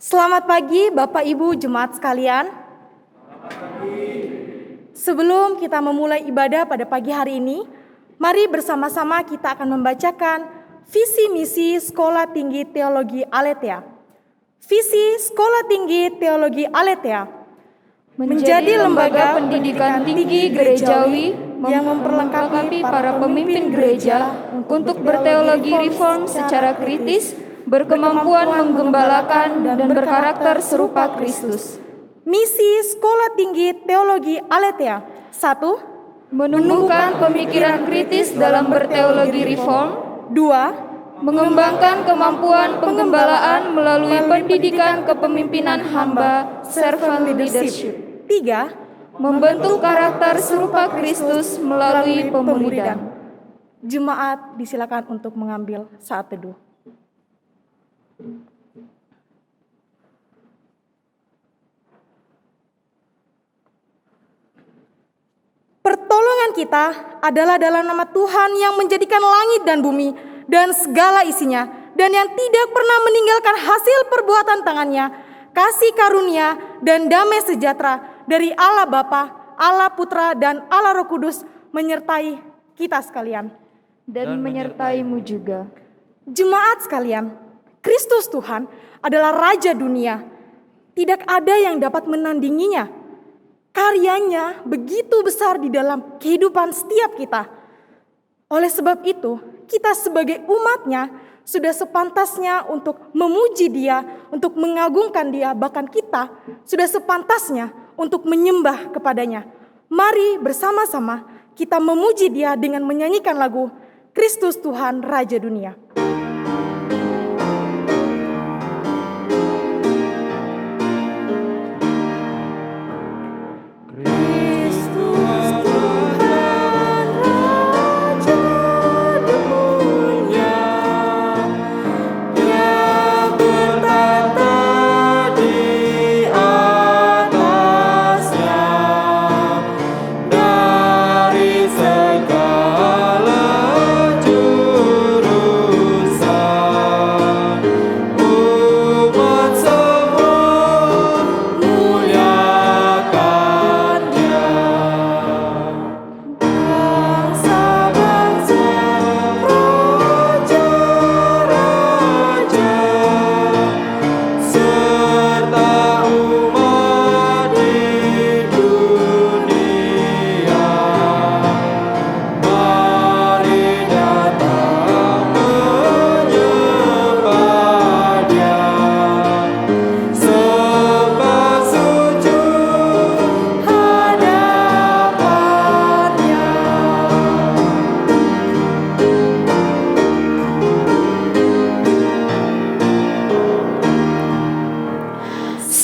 Selamat pagi Bapak Ibu Jemaat sekalian. Sebelum kita memulai ibadah pada pagi hari ini, mari bersama-sama kita akan membacakan visi misi Sekolah Tinggi Teologi Aletheia. Visi Sekolah Tinggi Teologi Aletheia menjadi lembaga pendidikan tinggi gerejawi yang memperlengkapi para pemimpin gereja untuk berteologi reform secara kritis, berkemampuan menggembalakan dan berkarakter serupa Kristus. Misi Sekolah Tinggi Teologi Aletheia: 1. Menumbuhkan pemikiran kritis dalam berteologi reform. 2. Mengembangkan kemampuan penggembalaan melalui pendidikan kepemimpinan hamba, servant leadership. 3. Membentuk karakter serupa Kristus melalui pemuridan. Jemaat disilakan untuk mengambil saat teduh. Pertolongan kita adalah dalam nama Tuhan yang menjadikan langit dan bumi dan segala isinya, dan yang tidak pernah meninggalkan hasil perbuatan tangannya, kasih karunia dan damai sejahtera dari Allah Bapa, Allah Putra dan Allah Roh Kudus menyertai kita sekalian. Dan menyertaimu juga. Jemaat sekalian, Kristus Tuhan adalah Raja dunia. Tidak ada yang dapat menandinginya. Karyanya begitu besar di dalam kehidupan setiap kita. Oleh sebab itu, kita sebagai umatnya sudah sepantasnya untuk memuji Dia, untuk mengagungkan Dia, bahkan kita sudah sepantasnya untuk menyembah kepadanya. Mari bersama-sama kita memuji Dia dengan menyanyikan lagu Kristus Tuhan Raja Dunia.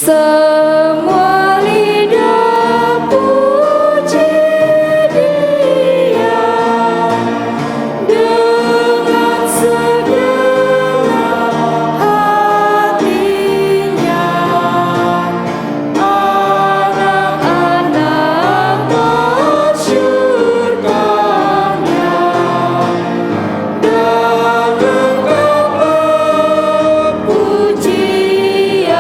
Semua lidah puji Dia dengan segenap hatinya. Anak-anak mensyurkannya dan lengkaplah pujiannya.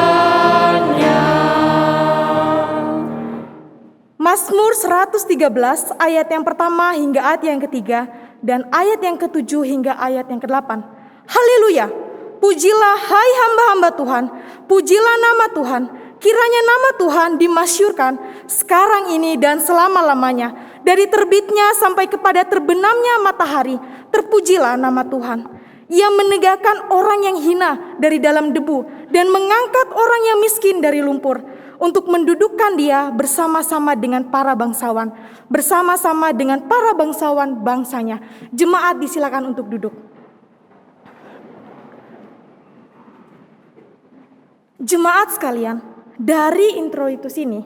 Mazmur 113 ayat yang pertama hingga ayat yang ketiga dan ayat yang ketujuh hingga ayat yang ke-8. Haleluya! Pujilah hai hamba-hamba Tuhan, pujilah nama Tuhan. Kiranya nama Tuhan dimasyurkan sekarang ini dan selama-lamanya. Dari terbitnya sampai kepada terbenamnya matahari, terpujilah nama Tuhan. Ia menegakkan orang yang hina dari dalam debu dan mengangkat orang yang miskin dari lumpur, untuk mendudukkan dia bersama-sama dengan para bangsawan, bersama-sama dengan para bangsawan bangsanya. Jemaat disilakan untuk duduk. Jemaat sekalian, dari introitus ini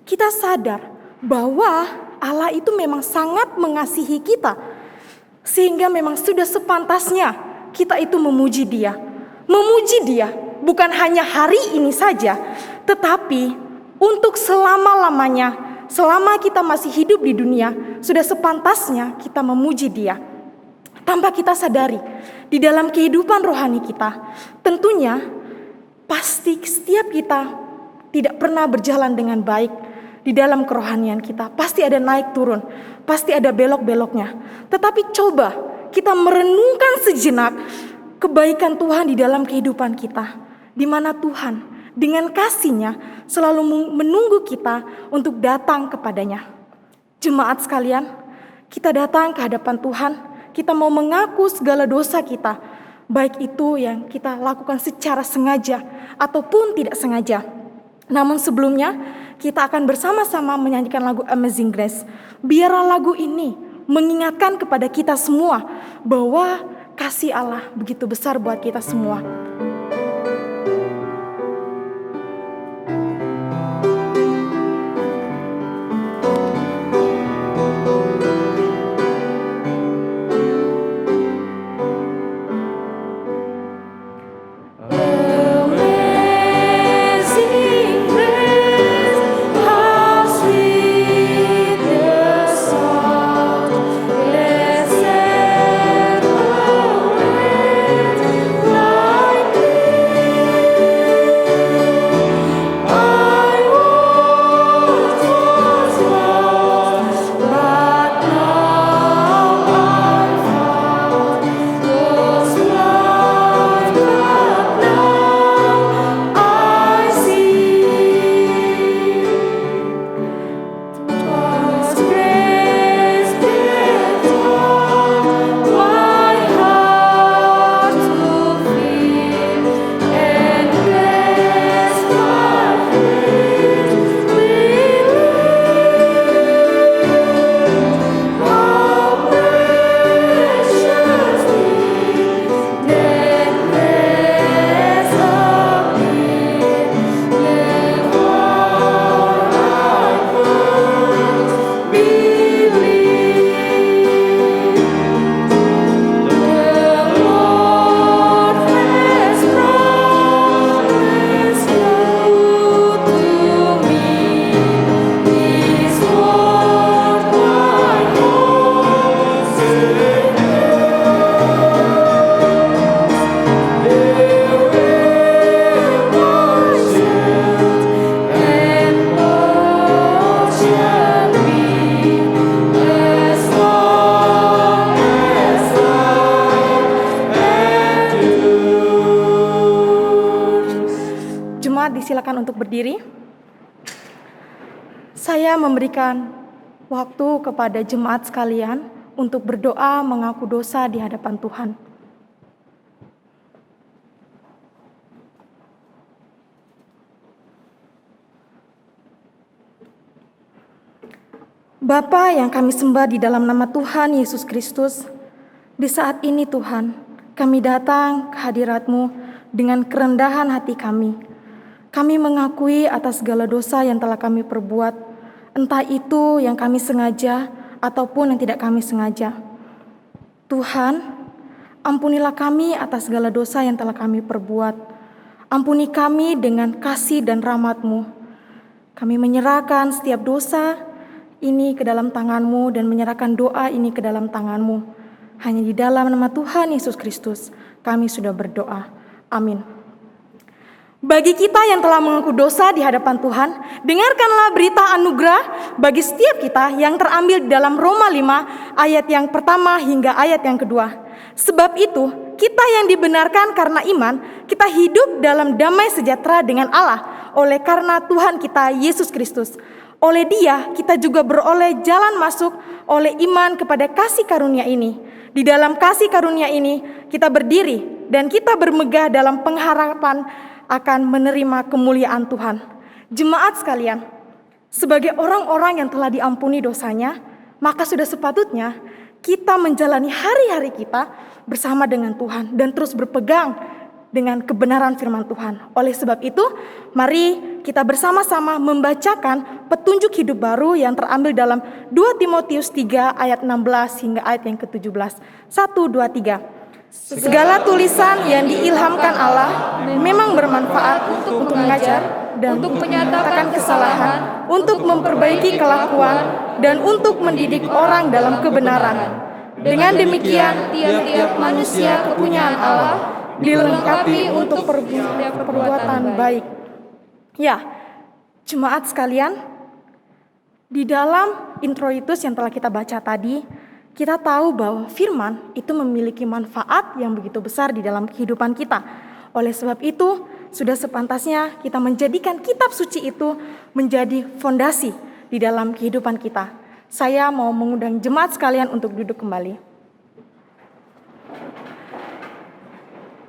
kita sadar bahwa Allah itu memang sangat mengasihi kita, sehingga memang sudah sepantasnya kita itu memuji Dia. Memuji Dia bukan hanya hari ini saja, tetapi untuk selama-lamanya, selama kita masih hidup di dunia, sudah sepantasnya kita memuji Dia. Tanpa kita sadari, di dalam kehidupan rohani kita, tentunya pasti setiap kita tidak pernah berjalan dengan baik di dalam kerohanian kita. Pasti ada naik turun, pasti ada belok-beloknya. Tetapi coba kita merenungkan sejenak kebaikan Tuhan di dalam kehidupan kita, di mana Tuhan dengan kasih-Nya selalu menunggu kita untuk datang kepadanya. Jemaat sekalian, kita datang ke hadapan Tuhan, kita mau mengaku segala dosa kita, baik itu yang kita lakukan secara sengaja ataupun tidak sengaja. Namun sebelumnya, kita akan bersama-sama menyanyikan lagu Amazing Grace. Biarlah lagu ini mengingatkan kepada kita semua bahwa kasih Allah begitu besar buat kita semua. Disilakan untuk berdiri. Saya memberikan waktu kepada jemaat sekalian untuk berdoa mengaku dosa di hadapan Tuhan. Bapa yang kami sembah di dalam nama Tuhan Yesus Kristus, di saat ini Tuhan, kami datang ke hadirat-Mu dengan kerendahan hati kami. Kami mengakui atas segala dosa yang telah kami perbuat, entah itu yang kami sengaja ataupun yang tidak kami sengaja. Tuhan, ampunilah kami atas segala dosa yang telah kami perbuat. Ampuni kami dengan kasih dan rahmat-Mu. Kami menyerahkan setiap dosa ini ke dalam tangan-Mu dan menyerahkan doa ini ke dalam tangan-Mu. Hanya di dalam nama Tuhan Yesus Kristus kami sudah berdoa. Amin. Bagi kita yang telah mengaku dosa di hadapan Tuhan, dengarkanlah berita anugerah bagi setiap kita yang terambil di dalam Roma 5 ayat yang pertama hingga ayat yang kedua. Sebab itu, kita yang dibenarkan karena iman, kita hidup dalam damai sejahtera dengan Allah oleh karena Tuhan kita Yesus Kristus. Oleh Dia kita juga beroleh jalan masuk oleh iman kepada kasih karunia ini. Di dalam kasih karunia ini kita berdiri dan kita bermegah dalam pengharapan akan menerima kemuliaan Tuhan. Jemaat sekalian, sebagai orang-orang yang telah diampuni dosanya, maka sudah sepatutnya kita menjalani hari-hari kita bersama dengan Tuhan dan terus berpegang dengan kebenaran firman Tuhan. Oleh sebab itu, mari kita bersama-sama membacakan petunjuk hidup baru yang terambil dalam 2 Timotius 3 ayat 16 hingga ayat yang ke-17. 1, 2, 3. Segala tulisan yang diilhamkan Allah memang bermanfaat untuk mengajar dan untuk menyatakan kesalahan, untuk memperbaiki kelakuan, dan untuk mendidik orang dalam kebenaran. Dengan demikian, tiap-tiap manusia kepunyaan Allah dilengkapi untuk perbuatan baik. Ya, jemaat sekalian, di dalam introitus yang telah kita baca tadi, kita tahu bahwa firman itu memiliki manfaat yang begitu besar di dalam kehidupan kita. Oleh sebab itu, sudah sepantasnya kita menjadikan kitab suci itu menjadi fondasi di dalam kehidupan kita. Saya mau mengundang jemaat sekalian untuk duduk kembali.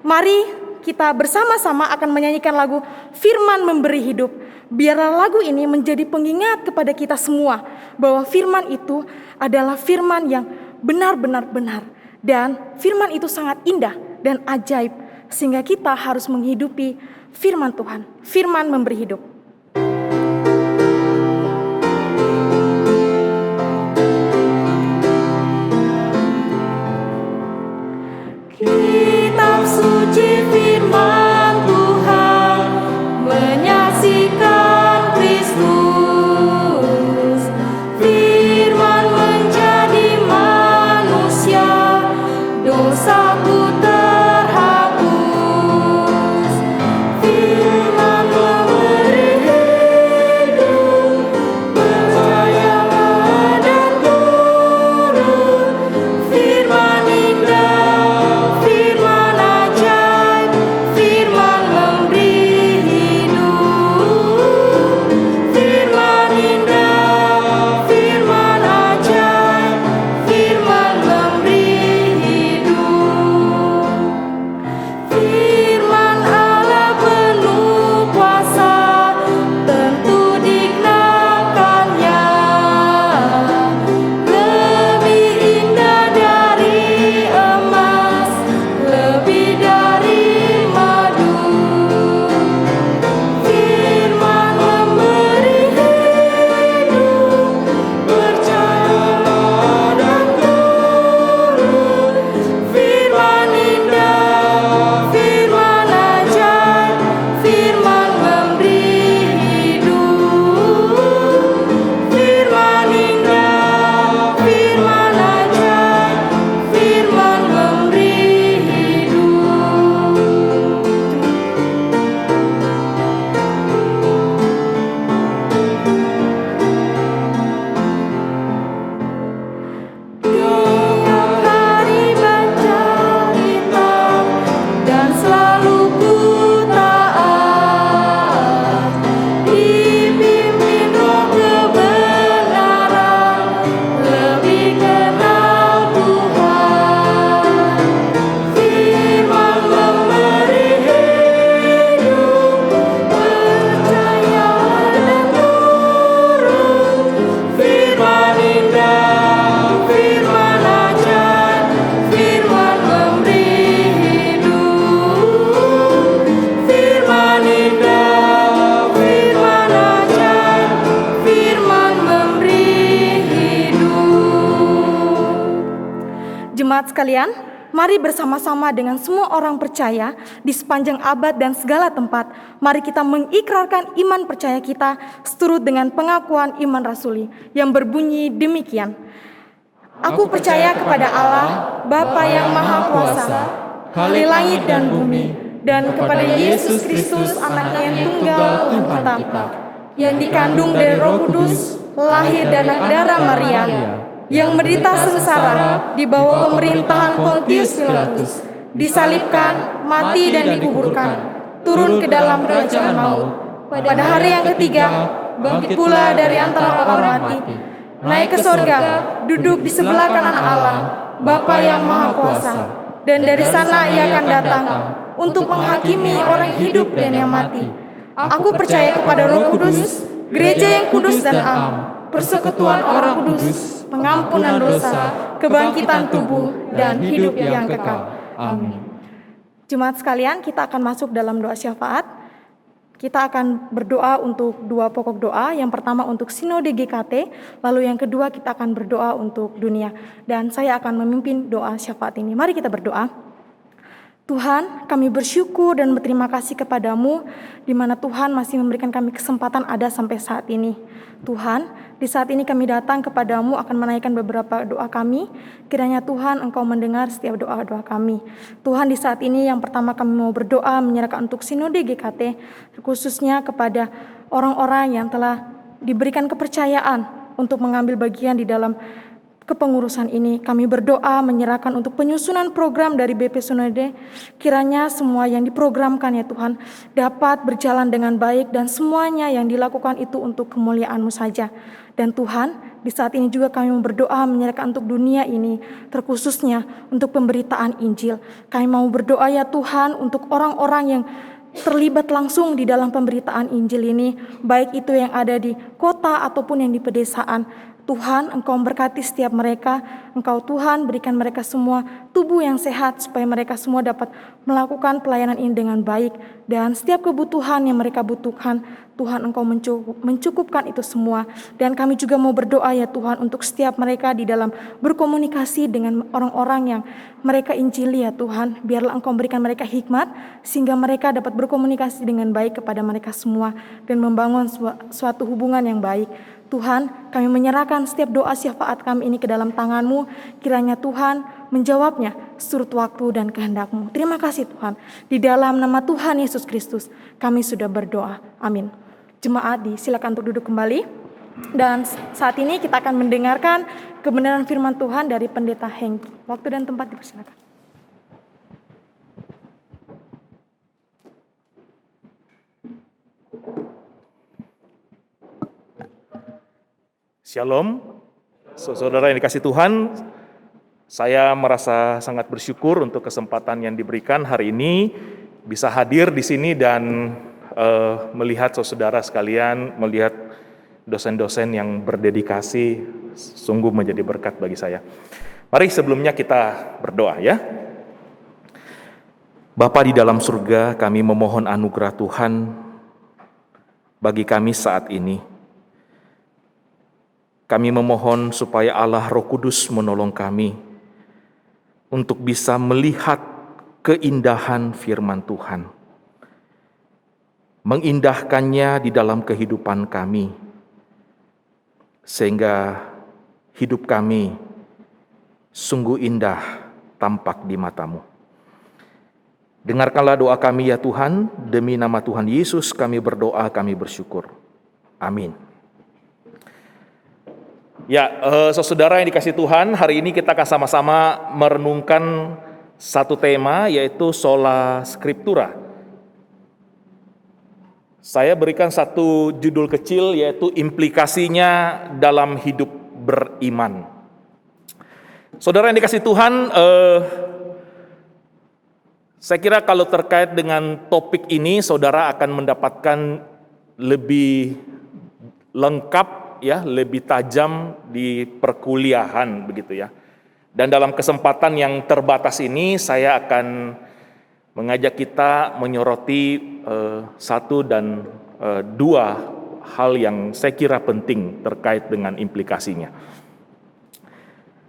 Mari kita bersama-sama akan menyanyikan lagu Firman Memberi Hidup. Biarlah lagu ini menjadi pengingat kepada kita semua bahwa firman itu adalah firman yang benar-benar benar. Dan firman itu sangat indah dan ajaib, sehingga kita harus menghidupi firman Tuhan, firman memberi hidup. Kitab suci firman Tuhan menyaksikan Kristus. Firman menjadi manusia, dosaku terhapus. Firman memberi hidup, percayalah dan turun. Firman indah, firman ajaib, firman memberi hidup. Firman indah, firman ajaib, firman memberi hidup. Firman Allah penuh kuasa, tentu dikenakannya. Lebih indah dari emas, lebih dari madu. Firman memberi hidup, percayalah dan turun. Firman indah, firman ajaib, firman memberi hidup. Firman indah, firman ajaib, firman memberi hidup. Tiap hari baca kitab dan selalu ku taat, dipimpin roh kebenaran, lebih kenal Tuhan. Firman memberi hidup, percayalah dan turun. Firman indah, firman ajaib, firman memberi hidup. Firman indah, firman ajaib, firman memberi hidup. Jemaat sekalian, mari bersama-sama dengan semua orang percaya di sepanjang abad dan segala tempat, mari kita mengikrarkan iman percaya kita seturut dengan pengakuan iman rasuli yang berbunyi demikian. Aku percaya kepada Allah, Bapa yang Maha Kuasa, Khalik langit dan bumi, dan kepada Yesus Kristus, Anaknya yang tunggal Tuhan kita, yang dikandung dari Roh Kudus, lahir dari darah Maria, yang menderita sengsara di bawah pemerintahan Pontius Pilatus, disalibkan, mati dan dikuburkan, turun ke dalam kerajaan maut. Pada hari yang ketiga, bangkit pula dari antara orang mati, naik ke sorga, duduk di sebelah kanan Allah, Bapa yang Maha Kuasa, dan dari sana Ia akan datang untuk menghakimi orang hidup dan yang mati. Aku percaya kepada Roh Kudus, gereja yang kudus dan am, persekutuan orang kudus, pengampunan dosa, kebangkitan tubuh, dan hidup yang kekal. Amin. Jemaat sekalian, kita akan masuk dalam doa syafaat. Kita akan berdoa untuk dua pokok doa. Yang pertama untuk Sinode GKT, lalu yang kedua kita akan berdoa untuk dunia. Dan saya akan memimpin doa syafaat ini. Mari kita berdoa. Tuhan, kami bersyukur dan berterima kasih kepadamu, di mana Tuhan masih memberikan kami kesempatan ada sampai saat ini. Tuhan, di saat ini kami datang kepadamu akan menaikkan beberapa doa kami. Kiranya Tuhan Engkau mendengar setiap doa-doa kami. Tuhan, di saat ini yang pertama kami mau berdoa menyerahkan untuk Sinode GKT, khususnya kepada orang-orang yang telah diberikan kepercayaan untuk mengambil bagian di dalam kepengurusan ini. Kami berdoa menyerahkan untuk penyusunan program dari BP Sinode. Kiranya semua yang diprogramkan ya Tuhan dapat berjalan dengan baik dan semuanya yang dilakukan itu untuk kemuliaan-Mu saja. Dan Tuhan, di saat ini juga kami berdoa menyerahkan untuk dunia ini, terkhususnya untuk pemberitaan Injil. Kami mau berdoa ya Tuhan untuk orang-orang yang terlibat langsung di dalam pemberitaan Injil ini, baik itu yang ada di kota ataupun yang di pedesaan. Tuhan, Engkau memberkati setiap mereka. Engkau Tuhan berikan mereka semua tubuh yang sehat supaya mereka semua dapat melakukan pelayanan ini dengan baik. Dan setiap kebutuhan yang mereka butuhkan, Tuhan Engkau mencukupkan itu semua. Dan kami juga mau berdoa ya Tuhan untuk setiap mereka di dalam berkomunikasi dengan orang-orang yang mereka injili ya Tuhan. Biarlah Engkau berikan mereka hikmat sehingga mereka dapat berkomunikasi dengan baik kepada mereka semua dan membangun suatu hubungan yang baik. Tuhan, kami menyerahkan setiap doa syafaat kami ini ke dalam tangan-Mu. Kiranya Tuhan menjawabnya seturut waktu dan kehendak-Mu. Terima kasih Tuhan. Di dalam nama Tuhan Yesus Kristus kami sudah berdoa. Amin. Jemaat disilakan untuk duduk kembali. Dan saat ini kita akan mendengarkan kebenaran firman Tuhan dari Pendeta Hengki. Waktu dan tempat dipersilakan. Shalom, saudara yang dikasih Tuhan, saya merasa sangat bersyukur untuk kesempatan yang diberikan hari ini bisa hadir di sini dan melihat saudara sekalian, melihat dosen-dosen yang berdedikasi, sungguh menjadi berkat bagi saya. Mari sebelumnya kita berdoa ya. Bapa di dalam surga, kami memohon anugerah Tuhan bagi kami saat ini. Kami memohon supaya Allah Roh Kudus menolong kami untuk bisa melihat keindahan firman Tuhan, mengindahkannya di dalam kehidupan kami, sehingga hidup kami sungguh indah tampak di mata-Mu. Dengarkanlah doa kami ya Tuhan, demi nama Tuhan Yesus kami berdoa, kami bersyukur. Amin. Ya, saudara yang dikasih Tuhan, hari ini kita akan sama-sama merenungkan satu tema, yaitu sola scriptura. Saya berikan satu judul kecil, yaitu implikasinya dalam hidup beriman. Saudara yang dikasih Tuhan, saya kira kalau terkait dengan topik ini, saudara akan mendapatkan lebih lengkap, ya, lebih tajam di perkuliahan begitu ya. Dan dalam kesempatan yang terbatas ini saya akan mengajak kita menyoroti satu dan dua hal yang saya kira penting terkait dengan implikasinya.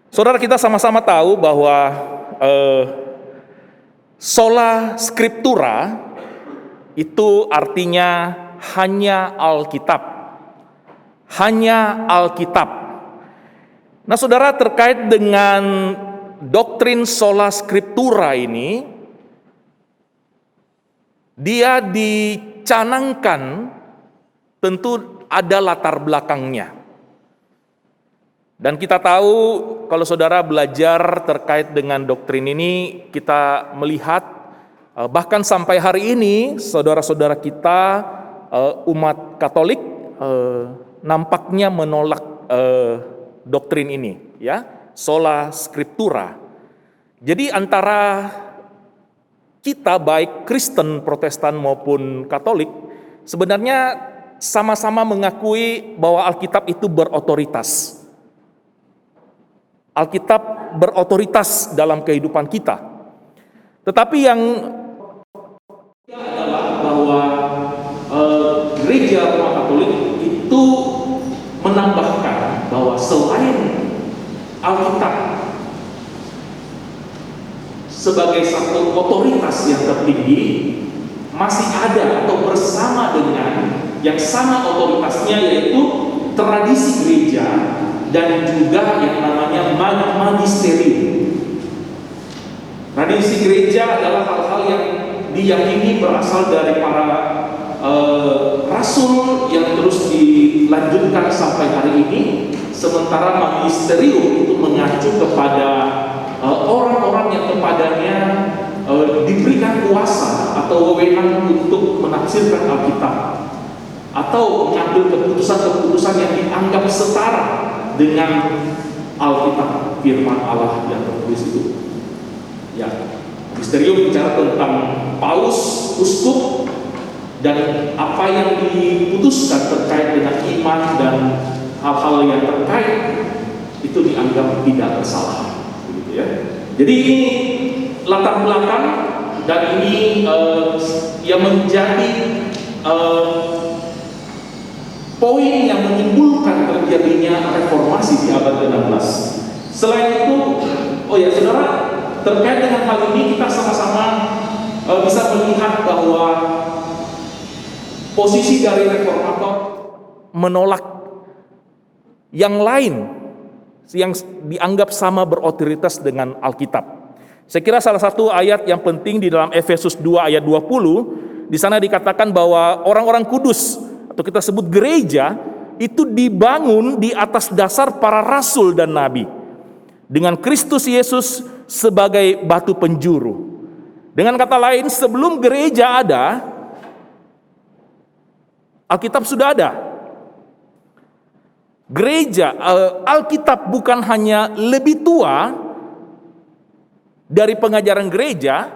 Saudara, kita sama-sama tahu bahwa sola scriptura itu artinya hanya Alkitab. Hanya Alkitab. Nah, saudara, terkait dengan doktrin sola scriptura ini, dia dicanangkan tentu ada latar belakangnya. Dan kita tahu kalau saudara belajar terkait dengan doktrin ini, kita melihat bahkan sampai hari ini saudara-saudara kita umat Katolik nampaknya menolak doktrin ini, ya, sola scriptura. Jadi antara kita baik Kristen, Protestan maupun Katolik sebenarnya sama-sama mengakui bahwa Alkitab itu berotoritas. Alkitab berotoritas dalam kehidupan kita. Tetapi yang adalah bahwa gereja Roma Katolik itu menambahkan bahwa selain Alkitab, sebagai satu otoritas yang tertinggi masih ada atau bersama dengan yang sama otoritasnya, yaitu tradisi gereja dan juga yang namanya magisterium. Tradisi gereja adalah hal-hal yang diyakini berasal dari para rasul yang terus dilanjutkan sampai hari ini, sementara magisterium itu mengacu kepada orang-orang yang kepadanya diberikan kuasa atau wewenang untuk menafsirkan Alkitab atau mengambil keputusan-keputusan yang dianggap setara dengan Alkitab, firman Allah yang tertulis itu. Ya, magisterium bicara tentang paus, uskup, dan apa yang diputuskan terkait dengan iman dan hal-hal yang terkait itu dianggap tidak bersalah, begitu ya. Jadi ini latar belakang, dan ini yang menjadi poin yang menimbulkan terjadinya reformasi di abad ke-16. Selain itu, saudara, terkait dengan hal ini kita sama-sama bisa melihat bahwa posisi dari reformator menolak yang lain yang dianggap sama berotoritas dengan Alkitab. Saya kira salah satu ayat yang penting di dalam Efesus 2 ayat 20, di sana dikatakan bahwa orang-orang kudus atau kita sebut gereja itu dibangun di atas dasar para rasul dan nabi dengan Kristus Yesus sebagai batu penjuru. Dengan kata lain, sebelum gereja ada, Alkitab sudah ada. Gereja, Alkitab bukan hanya lebih tua dari pengajaran gereja,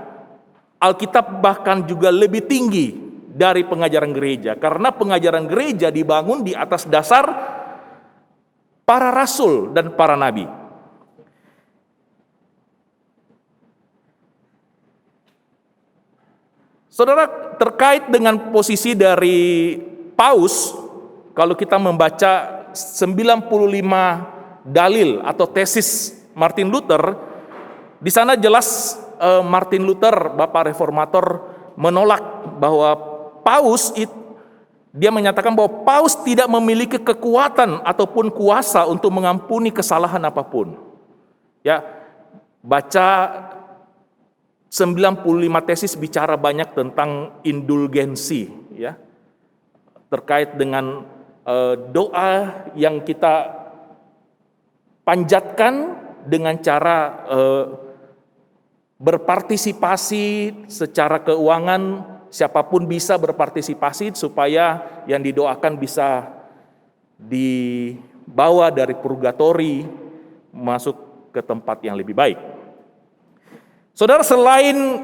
Alkitab bahkan juga lebih tinggi dari pengajaran gereja, karena pengajaran gereja dibangun di atas dasar para rasul dan para nabi. Saudara, terkait dengan posisi dari Paus, kalau kita membaca 95 dalil atau tesis Martin Luther, di sana jelas Martin Luther, Bapak Reformator, menolak bahwa Paus, dia menyatakan bahwa Paus tidak memiliki kekuatan ataupun kuasa untuk mengampuni kesalahan apapun. Ya, baca 95 tesis bicara banyak tentang indulgensi, ya, terkait dengan doa yang kita panjatkan dengan cara berpartisipasi secara keuangan. Siapapun bisa berpartisipasi supaya yang didoakan bisa dibawa dari purgatori masuk ke tempat yang lebih baik. Saudara, selain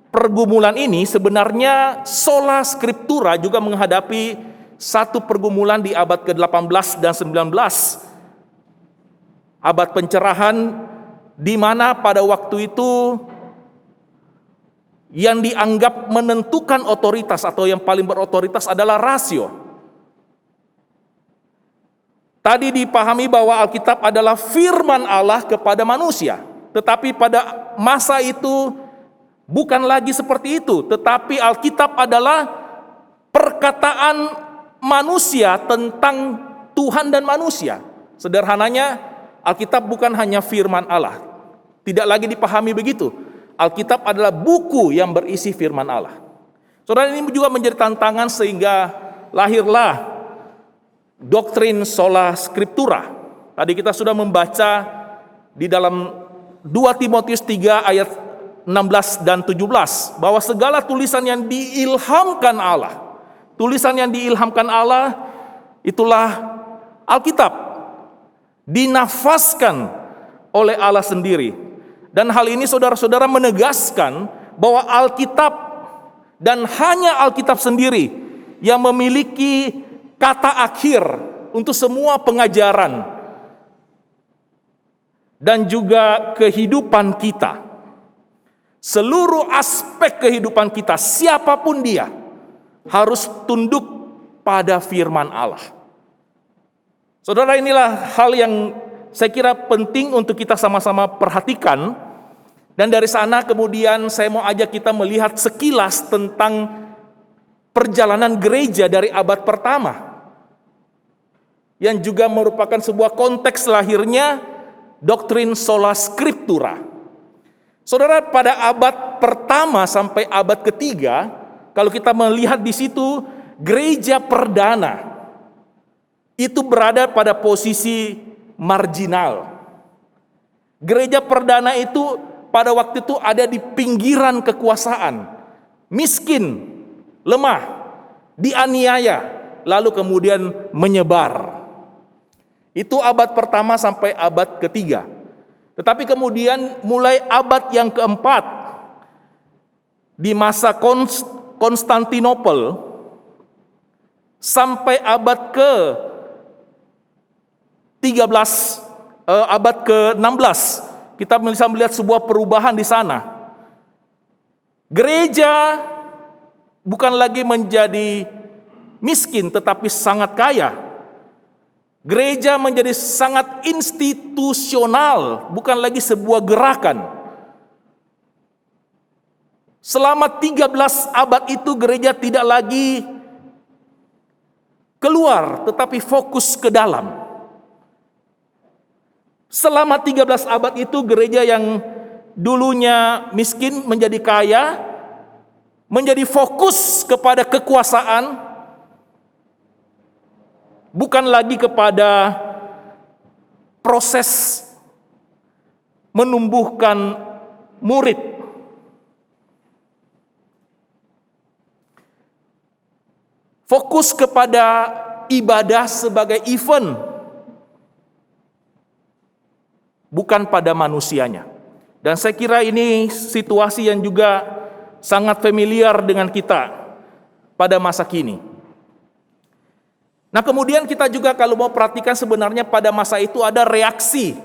pergumulan ini, sebenarnya sola scriptura juga menghadapi satu pergumulan di abad ke-18 dan 19. Abad pencerahan, di mana pada waktu itu yang dianggap menentukan otoritas atau yang paling berotoritas adalah rasio. Tadi dipahami bahwa Alkitab adalah firman Allah kepada manusia. Tetapi pada masa itu bukan lagi seperti itu, tetapi Alkitab adalah perkataan manusia tentang Tuhan dan manusia. Sederhananya, Alkitab bukan hanya firman Allah. Tidak lagi dipahami begitu. Alkitab adalah buku yang berisi firman Allah. Saudara, ini juga menjadi tantangan sehingga lahirlah doktrin sola scriptura. Tadi kita sudah membaca di dalam 2 Timotius 3 ayat 16 dan 17 bahwa segala tulisan yang diilhamkan Allah, tulisan yang diilhamkan Allah itulah Alkitab, dinafaskan oleh Allah sendiri. Dan hal ini saudara-saudara menegaskan bahwa Alkitab dan hanya Alkitab sendiri yang memiliki kata akhir untuk semua pengajaran dan juga kehidupan kita. Seluruh aspek kehidupan kita, siapapun dia, harus tunduk pada firman Allah. Saudara, inilah hal yang saya kira penting untuk kita sama-sama perhatikan, Dan dari sana kemudian saya mau ajak kita melihat sekilas tentang perjalanan gereja dari abad pertama, yang juga merupakan sebuah konteks lahirnya doktrin sola scriptura. Saudara, pada abad pertama sampai abad ketiga, kalau kita melihat di situ, gereja perdana itu berada pada posisi marginal. Gereja perdana itu pada waktu itu ada di pinggiran kekuasaan, miskin, lemah, dianiaya, lalu kemudian menyebar. Itu abad pertama sampai abad ketiga. Tetapi kemudian mulai abad yang keempat, di masa Konstantinopel, sampai abad ke-13, abad ke-16, kita bisa melihat sebuah perubahan di sana. Gereja bukan lagi menjadi miskin tetapi sangat kaya. Gereja menjadi sangat institusional, bukan lagi sebuah gerakan. Selama 13 abad itu gereja tidak lagi keluar tetapi fokus ke dalam. Selama 13 abad itu gereja yang dulunya miskin menjadi kaya, menjadi fokus kepada kekuasaan, bukan lagi kepada proses menumbuhkan murid. Fokus kepada ibadah sebagai event, bukan pada manusianya. Dan saya kira ini situasi yang juga sangat familiar dengan kita pada masa kini. Nah, kemudian kita juga kalau mau perhatikan sebenarnya pada masa itu ada reaksi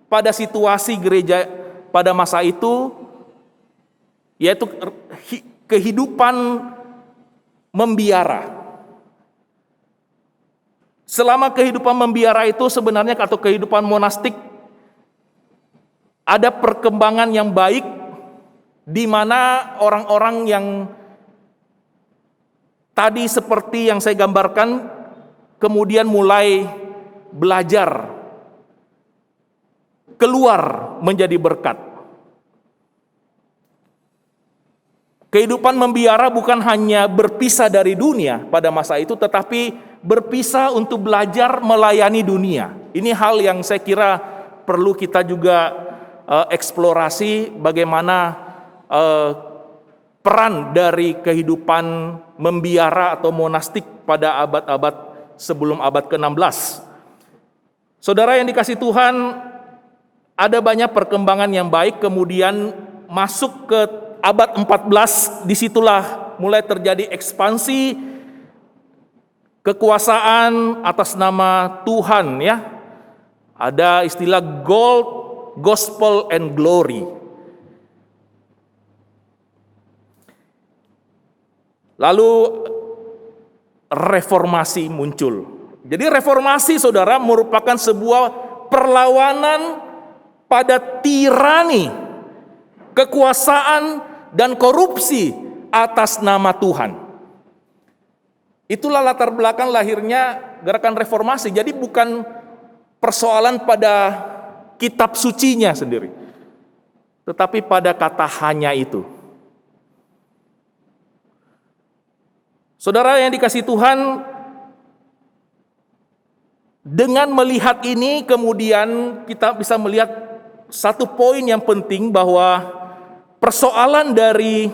pada situasi gereja pada masa itu, yaitu kehidupan membiara. Selama kehidupan membiara itu sebenarnya atau kehidupan monastik, ada perkembangan yang baik di mana orang-orang yang tadi seperti yang saya gambarkan kemudian mulai belajar keluar menjadi berkat. Kehidupan membiara bukan hanya berpisah dari dunia pada masa itu, tetapi berpisah untuk belajar melayani dunia. Ini hal yang saya kira perlu kita juga eksplorasi bagaimana peran dari kehidupan membiara atau monastik pada abad-abad sebelum abad ke-16. Saudara yang dikasih Tuhan, ada banyak perkembangan yang baik, kemudian masuk ke abad 14, disitulah mulai terjadi ekspansi kekuasaan atas nama Tuhan, ya. Ada istilah gospel and glory. Lalu reformasi muncul. Jadi reformasi, saudara, merupakan sebuah perlawanan pada tirani, kekuasaan, dan korupsi atas nama Tuhan. Itulah latar belakang lahirnya gerakan reformasi. Jadi bukan persoalan pada kitab sucinya sendiri, tetapi pada kata hanya itu. Saudara yang dikasih Tuhan, dengan melihat ini kemudian kita bisa melihat satu poin yang penting, bahwa persoalan dari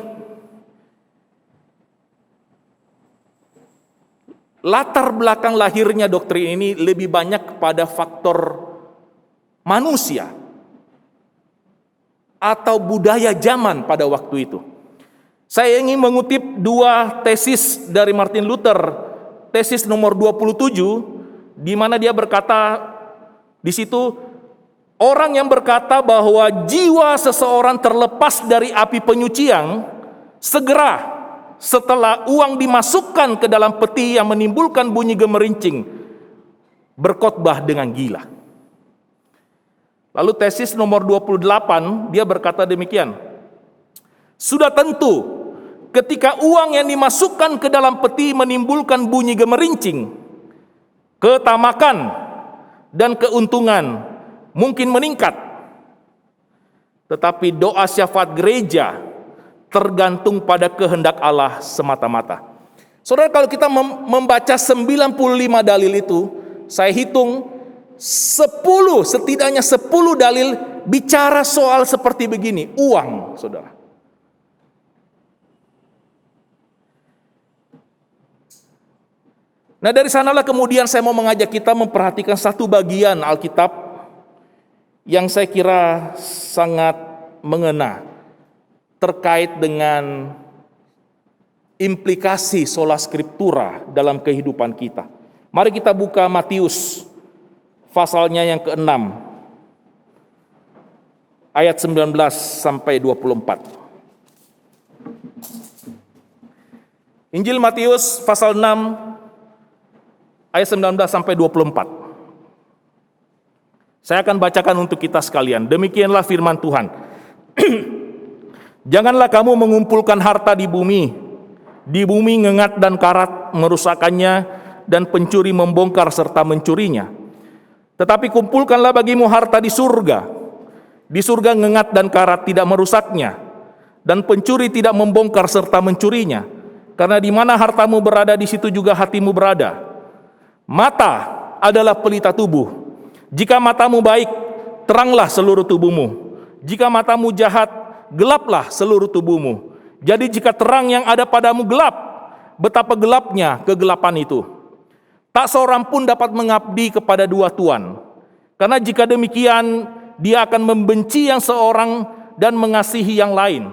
latar belakang lahirnya doktrin ini lebih banyak kepada faktor manusia atau budaya zaman pada waktu itu. Saya ingin mengutip dua tesis dari Martin Luther, tesis nomor 27, di mana dia berkata di situ, orang yang berkata bahwa jiwa seseorang terlepas dari api penyucian segera setelah uang dimasukkan ke dalam peti yang menimbulkan bunyi gemerincing, berkhotbah dengan gila. Lalu tesis nomor 28, dia berkata demikian. Sudah tentu ketika uang yang dimasukkan ke dalam peti menimbulkan bunyi gemerincing, ketamakan dan keuntungan mungkin meningkat. Tetapi doa syafaat gereja tergantung pada kehendak Allah semata-mata. Saudara, kalau kita membaca 95 dalil itu, saya hitung setidaknya 10 dalil bicara soal seperti begini, uang, saudara. Nah, dari sanalah kemudian saya mau mengajak kita memperhatikan satu bagian Alkitab yang saya kira sangat mengena terkait dengan implikasi sola scriptura dalam kehidupan kita. Mari kita buka Matius pasalnya yang ke-6 ayat 19 sampai 24. Injil Matius pasal 6 ayat 19 sampai 24. Saya akan bacakan untuk kita sekalian. Demikianlah firman Tuhan. Janganlah kamu mengumpulkan harta di bumi ngengat dan karat merusakkannya dan pencuri membongkar serta mencurinya. Tetapi kumpulkanlah bagimu harta di surga. Di surga ngengat dan karat tidak merusaknya, dan pencuri tidak membongkar serta mencurinya. Karena di mana hartamu berada, di situ juga hatimu berada. Mata adalah pelita tubuh. Jika matamu baik, teranglah seluruh tubuhmu. Jika matamu jahat, gelaplah seluruh tubuhmu. Jadi jika terang yang ada padamu gelap, betapa gelapnya kegelapan itu. Tak seorang pun dapat mengabdi kepada dua tuan. Karena jika demikian, dia akan membenci yang seorang dan mengasihi yang lain.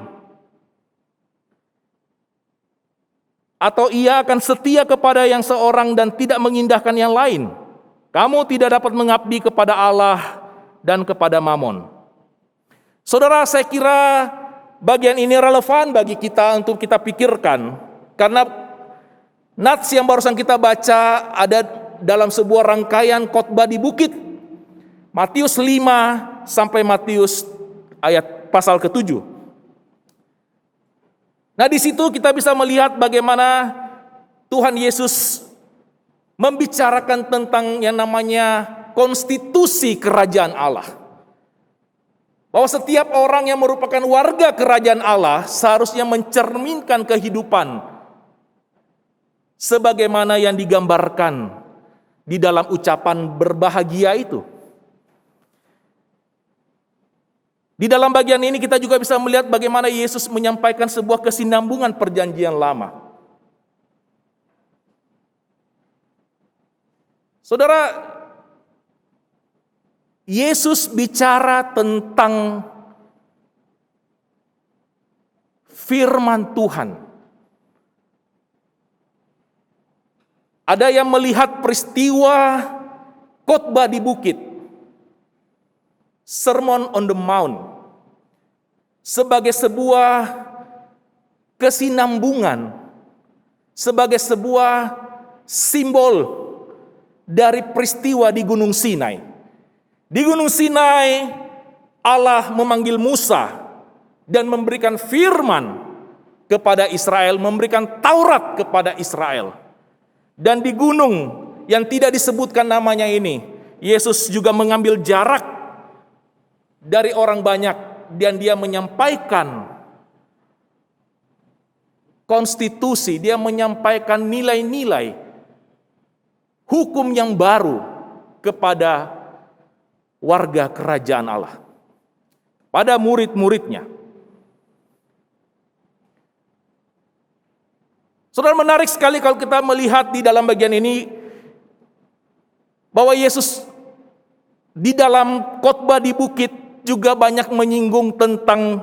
Atau ia akan setia kepada yang seorang dan tidak mengindahkan yang lain. Kamu tidak dapat mengabdi kepada Allah dan kepada Mamon. Saudara, saya kira bagian ini relevan bagi kita untuk kita pikirkan. Karena nats yang barusan kita baca ada dalam sebuah rangkaian khotbah di bukit. Matius 5 sampai Matius ayat pasal ke-7. Nah, di situ kita bisa melihat bagaimana Tuhan Yesus membicarakan tentang yang namanya konstitusi kerajaan Allah. Bahwa setiap orang yang merupakan warga kerajaan Allah seharusnya mencerminkan kehidupan sebagaimana yang digambarkan di dalam ucapan berbahagia itu. Di dalam bagian ini kita juga bisa melihat bagaimana Yesus menyampaikan sebuah kesinambungan perjanjian lama. Saudara, Yesus bicara tentang firman Tuhan. Ada yang melihat peristiwa khotbah di bukit, Sermon on the Mount, sebagai sebuah kesinambungan, sebagai sebuah simbol dari peristiwa di Gunung Sinai. Di Gunung Sinai, Allah memanggil Musa dan memberikan firman kepada Israel, memberikan Taurat kepada Israel. Dan di gunung yang tidak disebutkan namanya ini, Yesus juga mengambil jarak dari orang banyak dan dia menyampaikan konstitusi, dia menyampaikan nilai-nilai hukum yang baru kepada warga kerajaan Allah, pada murid-muridnya. Saudara, menarik sekali kalau kita melihat di dalam bagian ini bahwa Yesus di dalam khotbah di bukit juga banyak menyinggung tentang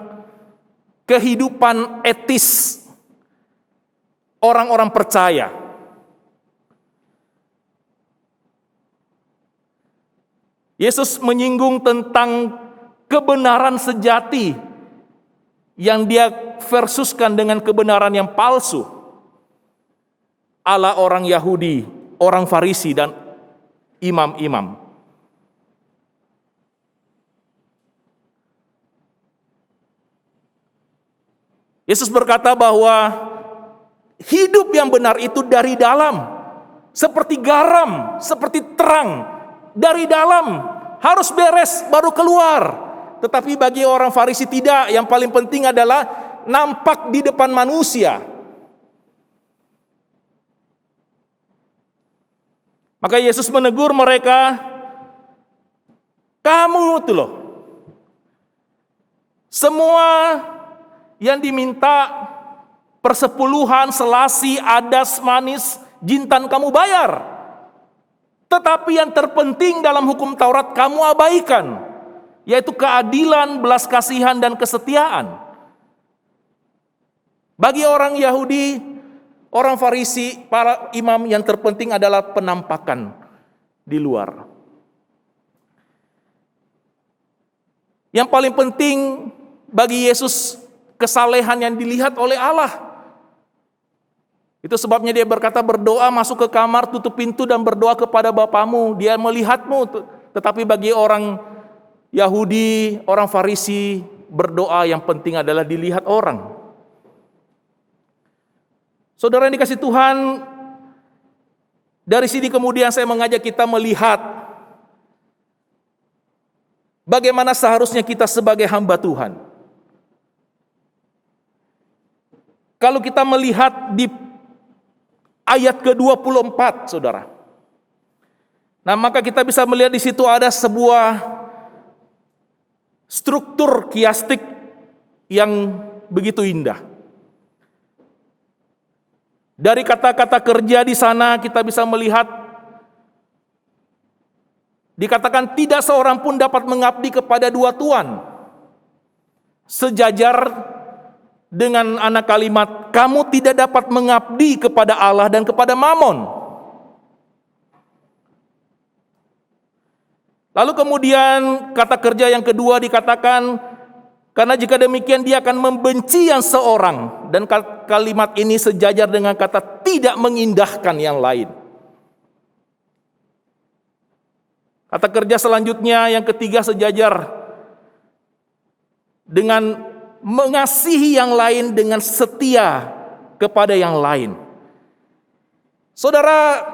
kehidupan etis orang-orang percaya. Yesus menyinggung tentang kebenaran sejati yang dia versuskan dengan kebenaran yang palsu ala orang Yahudi, orang Farisi dan imam-imam. Yesus berkata bahwa hidup yang benar itu dari dalam, seperti garam, seperti terang, dari dalam harus beres baru keluar. Tetapi bagi orang Farisi tidak, yang paling penting adalah nampak di depan manusia. Maka Yesus menegur mereka, kamu itu loh, semua yang diminta persepuluhan, selasi, adas, manis, jintan kamu bayar. Tetapi yang terpenting dalam hukum Taurat kamu abaikan, yaitu keadilan, belas kasihan, dan kesetiaan. Bagi orang Yahudi, orang Farisi, para imam, yang terpenting adalah penampakan di luar. Yang paling penting bagi Yesus, kesalehan yang dilihat oleh Allah. Itu sebabnya dia berkata, berdoa, masuk ke kamar, tutup pintu dan berdoa kepada Bapamu. Dia melihatmu. Tetapi bagi orang Yahudi, orang Farisi, berdoa yang penting adalah dilihat orang. Saudara yang dikasih Tuhan, dari sini kemudian saya mengajak kita melihat bagaimana seharusnya kita sebagai hamba Tuhan. Kalau kita melihat di ayat ke-24, saudara. Nah, maka kita bisa melihat di situ ada sebuah struktur kiastik yang begitu indah. Dari kata-kata kerja di sana kita bisa melihat dikatakan tidak seorang pun dapat mengabdi kepada dua tuan. Sejajar dengan anak kalimat, kamu tidak dapat mengabdi kepada Allah dan kepada Mamon. Lalu kemudian kata kerja yang kedua dikatakan, karena jika demikian dia akan membenci yang seorang. Dan kalimat ini sejajar dengan kata tidak mengindahkan yang lain. Kata kerja selanjutnya yang ketiga sejajar dengan mengasihi yang lain dengan setia kepada yang lain. Saudara,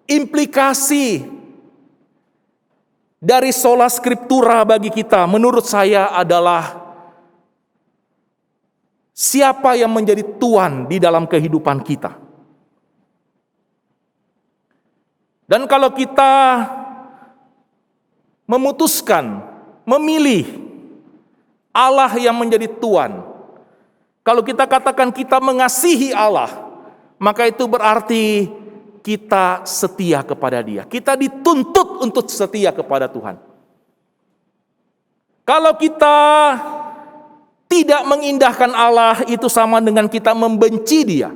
implikasi dari sola scriptura bagi kita menurut saya adalah siapa yang menjadi tuan di dalam kehidupan kita. Dan kalau kita memutuskan, memilih Allah yang menjadi tuan, kalau kita katakan kita mengasihi Allah, maka itu berarti kita setia kepada Dia. Kita dituntut untuk setia kepada Tuhan. Kalau kita tidak mengindahkan Allah, itu sama dengan kita membenci Dia.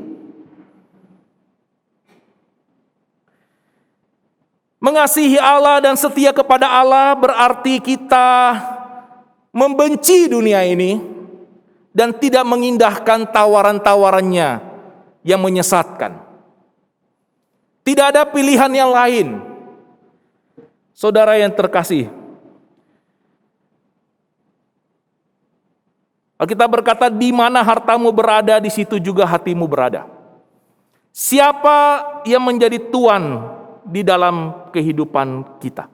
Mengasihi Allah dan setia kepada Allah berarti kita membenci dunia ini dan tidak mengindahkan tawaran-tawarannya yang menyesatkan. Tidak ada pilihan yang lain. Saudara yang terkasih, Alkitab berkata, di mana hartamu berada, di situ juga hatimu berada. Siapa yang menjadi tuan di dalam kehidupan kita?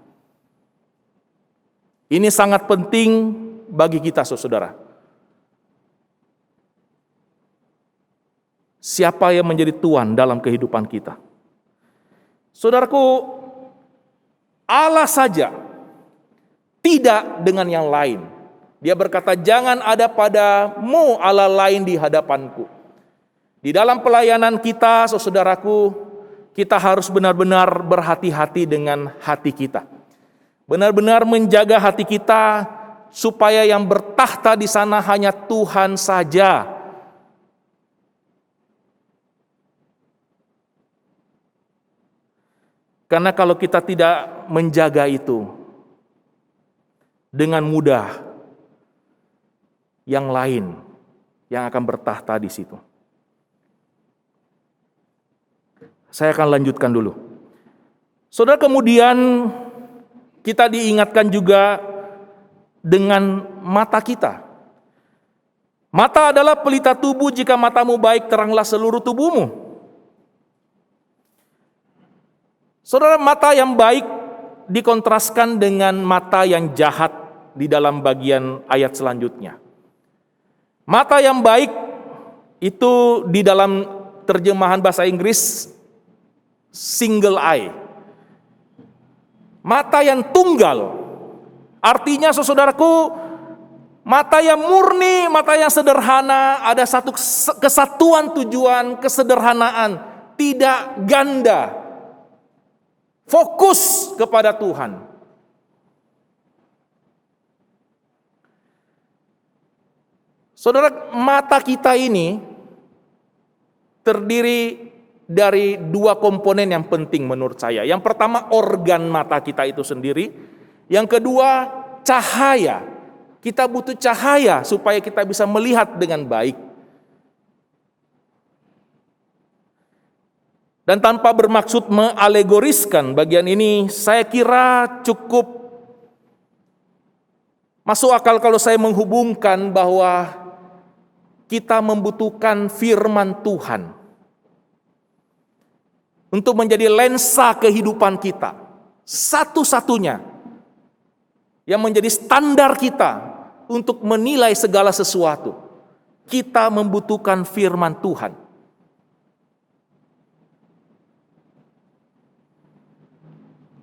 Ini sangat penting bagi kita, saudara. Siapa yang menjadi tuan dalam kehidupan kita? Saudaraku, Allah saja, tidak dengan yang lain. Dia berkata, jangan ada padamu Allah lain di hadapanku. Di dalam pelayanan kita, saudaraku, kita harus benar-benar berhati-hati dengan hati kita. Benar-benar menjaga hati kita supaya yang bertahta di sana hanya Tuhan saja. Karena kalau kita tidak menjaga itu, dengan mudah yang lain yang akan bertahta di situ. Saya akan lanjutkan dulu. Saudara, kemudian kita diingatkan juga dengan mata kita. Mata adalah pelita tubuh, jika matamu baik teranglah seluruh tubuhmu. Saudara, mata yang baik dikontraskan dengan mata yang jahat di dalam bagian ayat selanjutnya. Mata yang baik itu di dalam terjemahan bahasa Inggris single eye. Mata yang tunggal. Artinya saudaraku, mata yang murni, mata yang sederhana, ada satu kesatuan tujuan, kesederhanaan, tidak ganda. Fokus kepada Tuhan. Saudara, mata kita ini terdiri dari dua komponen yang penting menurut saya. Yang pertama, organ mata kita itu sendiri. Yang kedua, cahaya. Kita butuh cahaya supaya kita bisa melihat dengan baik. Dan tanpa bermaksud mengalegorikan bagian ini, saya kira cukup masuk akal kalau saya menghubungkan bahwa kita membutuhkan firman Tuhan untuk menjadi lensa kehidupan kita. Satu-satunya yang menjadi standar kita untuk menilai segala sesuatu. Kita membutuhkan firman Tuhan.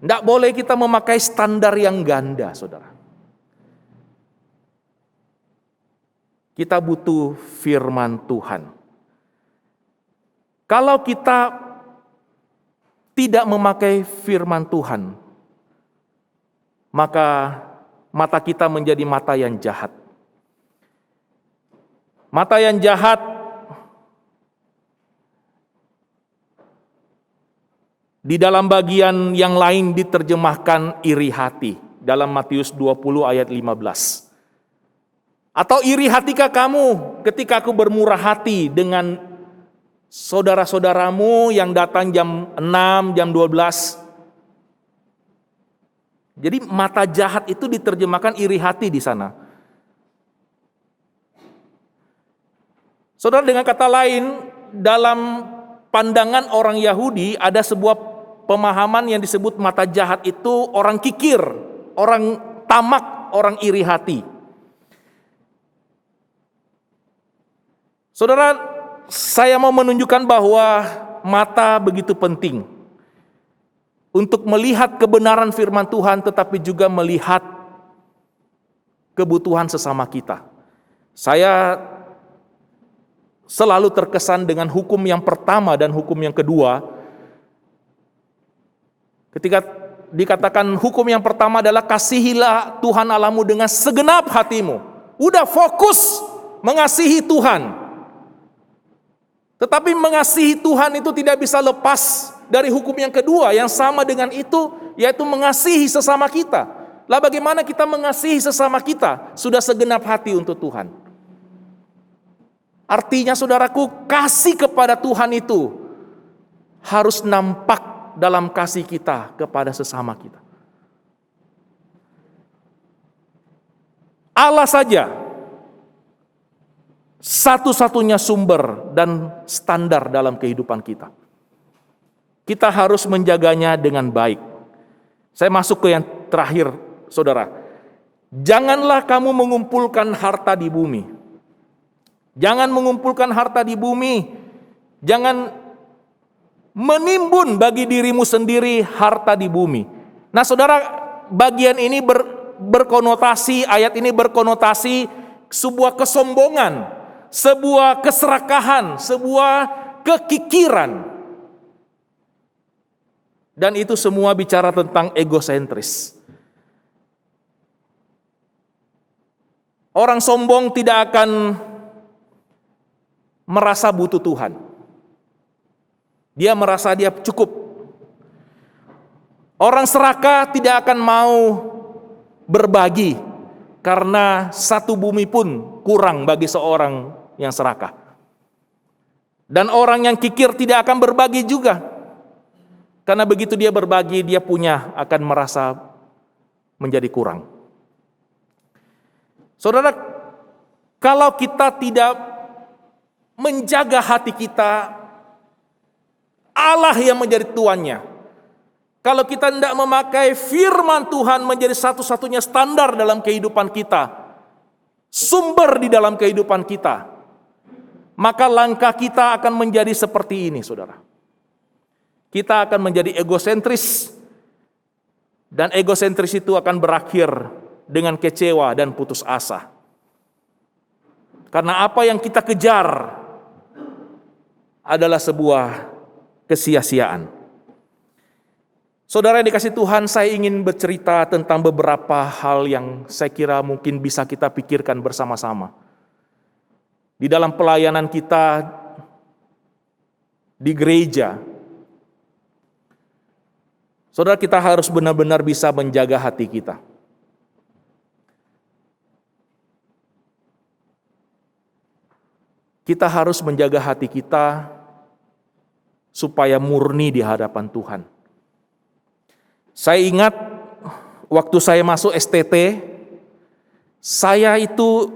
Tidak boleh kita memakai standar yang ganda, saudara. Kita butuh firman Tuhan. Kalau kita tidak memakai firman Tuhan, maka mata kita menjadi mata yang jahat. Mata yang jahat di dalam bagian yang lain diterjemahkan iri hati dalam Matius 20 ayat 15. Atau iri hatikah kamu ketika aku bermurah hati dengan saudara-saudaramu yang datang jam 6, jam 12. Jadi mata jahat itu diterjemahkan iri hati di sana. Saudara, dengan kata lain, dalam pandangan orang Yahudi ada sebuah pemahaman yang disebut mata jahat itu orang kikir, orang tamak, orang iri hati. Saudara, saya mau menunjukkan bahwa mata begitu penting untuk melihat kebenaran firman Tuhan, tetapi juga melihat kebutuhan sesama kita. Saya selalu terkesan dengan hukum yang pertama dan hukum yang kedua. Ketika dikatakan hukum yang pertama adalah kasihilah Tuhan Allahmu dengan segenap hatimu. Udah fokus mengasihi Tuhan. Tetapi mengasihi Tuhan itu tidak bisa lepas dari hukum yang kedua yang sama dengan itu, yaitu mengasihi sesama kita. Lah bagaimana kita mengasihi sesama kita? Sudah segenap hati untuk Tuhan. Artinya saudaraku, kasih kepada Tuhan itu harus nampak dalam kasih kita kepada sesama kita. Allah saja satu-satunya sumber dan standar dalam kehidupan kita. Kita harus menjaganya dengan baik. Saya masuk ke yang terakhir, saudara. Janganlah kamu mengumpulkan harta di bumi. Jangan mengumpulkan harta di bumi. Jangan menimbun bagi dirimu sendiri harta di bumi. Nah saudara, bagian ini berkonotasi, ayat ini berkonotasi sebuah kesombongan, sebuah keserakahan, sebuah kekikiran. Dan itu semua bicara tentang egosentris. Orang sombong tidak akan merasa butuh Tuhan. Dia merasa dia cukup. Orang serakah tidak akan mau berbagi karena satu bumi pun kurang bagi seorang yang serakah. Dan orang yang kikir tidak akan berbagi juga. Karena begitu dia berbagi, dia punya akan merasa menjadi kurang. Saudara, Kalau kita tidak menjaga hati kita, Allah yang menjadi tuannya. Kalau kita tidak memakai firman Tuhan menjadi satu-satunya standar dalam kehidupan kita, sumber di dalam kehidupan kita, maka langkah kita akan menjadi seperti ini, saudara. Kita akan menjadi egosentris, dan egosentris itu akan berakhir dengan kecewa dan putus asa. Karena apa yang kita kejar adalah sebuah kesia-siaan. Saudara yang dikasihi Tuhan, saya ingin bercerita tentang beberapa hal yang saya kira mungkin bisa kita pikirkan bersama-sama. Di dalam pelayanan kita di gereja, saudara, kita harus benar-benar bisa menjaga hati kita. Kita harus menjaga hati kita supaya murni di hadapan Tuhan. Saya ingat waktu saya masuk STT, saya itu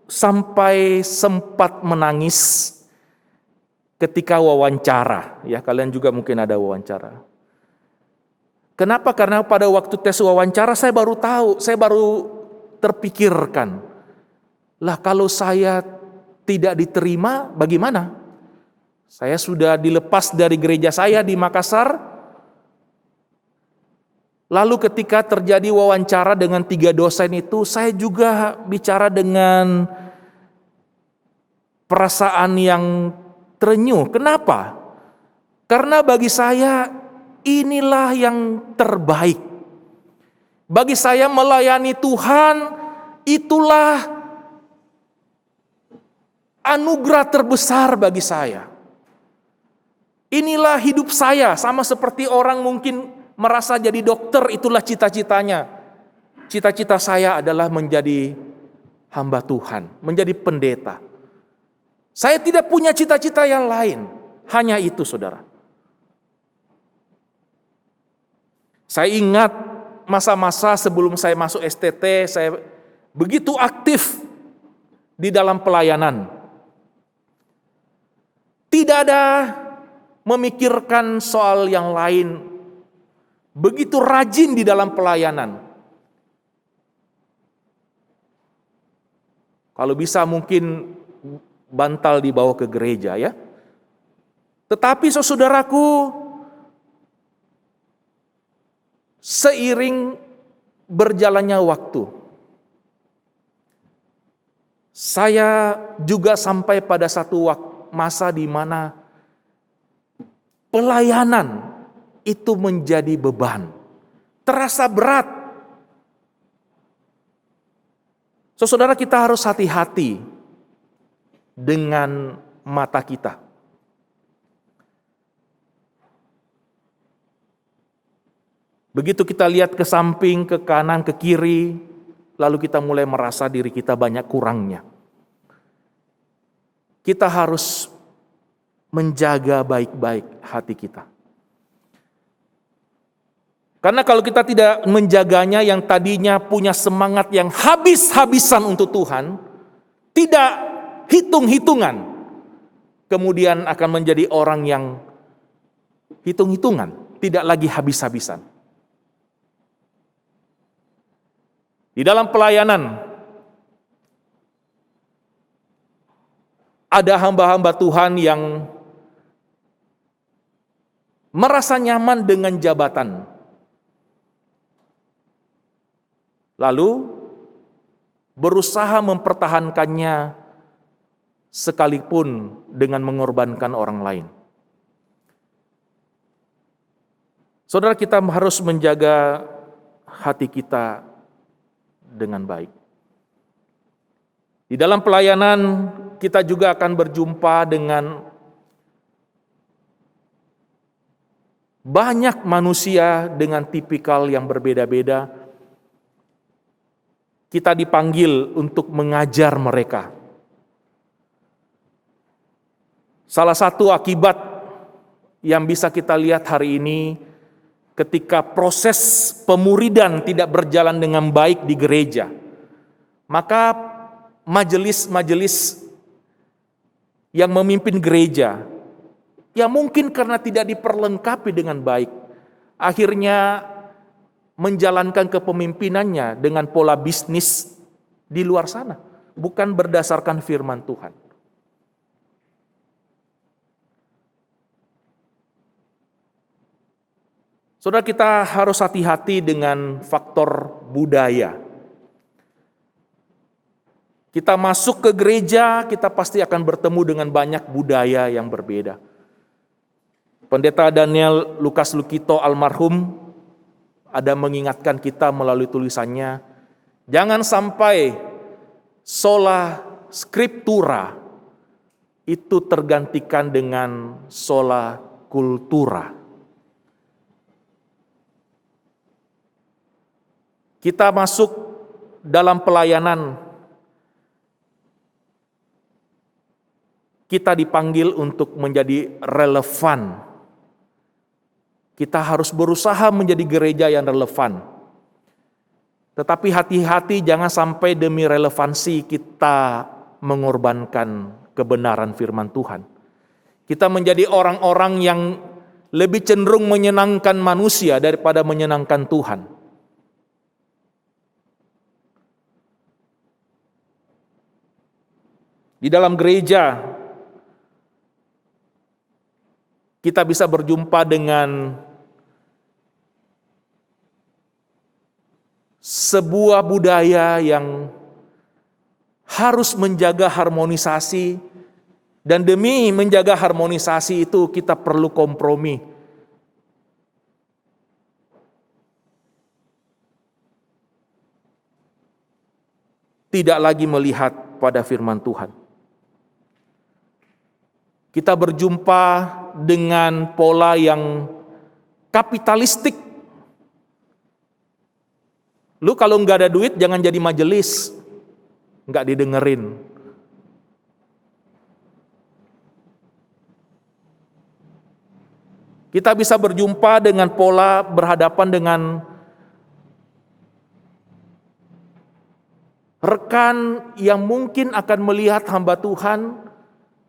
sampai sempat menangis ketika wawancara. Ya, kalian juga mungkin ada wawancara. Kenapa? Karena pada waktu tes wawancara saya baru tahu, saya baru terpikirkan, lah kalau saya tidak diterima bagaimana? Saya sudah dilepas dari gereja saya di Makassar. Lalu ketika terjadi wawancara dengan 3 dosen itu, saya juga bicara dengan perasaan yang terenyuh. Kenapa? Karena bagi saya inilah yang terbaik. Bagi saya melayani Tuhan itulah anugerah terbesar bagi saya. Inilah hidup saya, sama seperti orang mungkin merasa jadi dokter, itulah cita-citanya. Cita-cita saya adalah menjadi hamba Tuhan, menjadi pendeta. Saya tidak punya cita-cita yang lain, hanya itu, saudara. Saya ingat masa-masa sebelum saya masuk STT, saya begitu aktif di dalam pelayanan. Tidak ada memikirkan soal yang lain. Begitu rajin di dalam pelayanan. Kalau bisa mungkin bantal dibawa ke gereja, ya. Tetapi saudaraku, seiring berjalannya waktu, saya juga sampai pada satu masa di mana pelayanan itu menjadi beban, terasa berat. Saudara, kita harus hati-hati dengan mata kita. Begitu kita lihat ke samping, ke kanan, ke kiri, lalu kita mulai merasa diri kita banyak kurangnya. Kita harus menjaga baik-baik hati kita. Karena kalau kita tidak menjaganya, yang tadinya punya semangat yang habis-habisan untuk Tuhan, tidak hitung-hitungan, kemudian akan menjadi orang yang hitung-hitungan, tidak lagi habis-habisan. Di dalam pelayanan, ada hamba-hamba Tuhan yang merasa nyaman dengan jabatan, lalu berusaha mempertahankannya sekalipun dengan mengorbankan orang lain. Saudara, kita harus menjaga hati kita dengan baik. Di dalam pelayanan kita juga akan berjumpa dengan banyak manusia dengan tipikal yang berbeda-beda. Kita dipanggil untuk mengajar mereka. Salah satu akibat yang bisa kita lihat hari ini ketika proses pemuridan tidak berjalan dengan baik di gereja, maka majelis-majelis yang memimpin gereja, ya mungkin karena tidak diperlengkapi dengan baik, akhirnya menjalankan kepemimpinannya dengan pola bisnis di luar sana, bukan berdasarkan firman Tuhan. Saudara, kita harus hati-hati dengan faktor budaya. Kita masuk ke gereja, kita pasti akan bertemu dengan banyak budaya yang berbeda. Pendeta Daniel Lukas Lukito almarhum ada mengingatkan kita melalui tulisannya, jangan sampai sola scriptura itu tergantikan dengan sola cultura. Kita masuk dalam pelayanan, kita dipanggil untuk menjadi relevan. Kita harus berusaha menjadi gereja yang relevan. Tetapi hati-hati jangan sampai demi relevansi kita mengorbankan kebenaran firman Tuhan. Kita menjadi orang-orang yang lebih cenderung menyenangkan manusia daripada menyenangkan Tuhan. Di dalam gereja, kita bisa berjumpa dengan sebuah budaya yang harus menjaga harmonisasi, dan demi menjaga harmonisasi itu kita perlu kompromi. Tidak lagi melihat pada firman Tuhan. Kita berjumpa dengan pola yang kapitalistik. Lu kalau nggak ada duit jangan jadi majelis, nggak didengerin. Kita bisa berjumpa dengan pola berhadapan dengan rekan yang mungkin akan melihat hamba Tuhan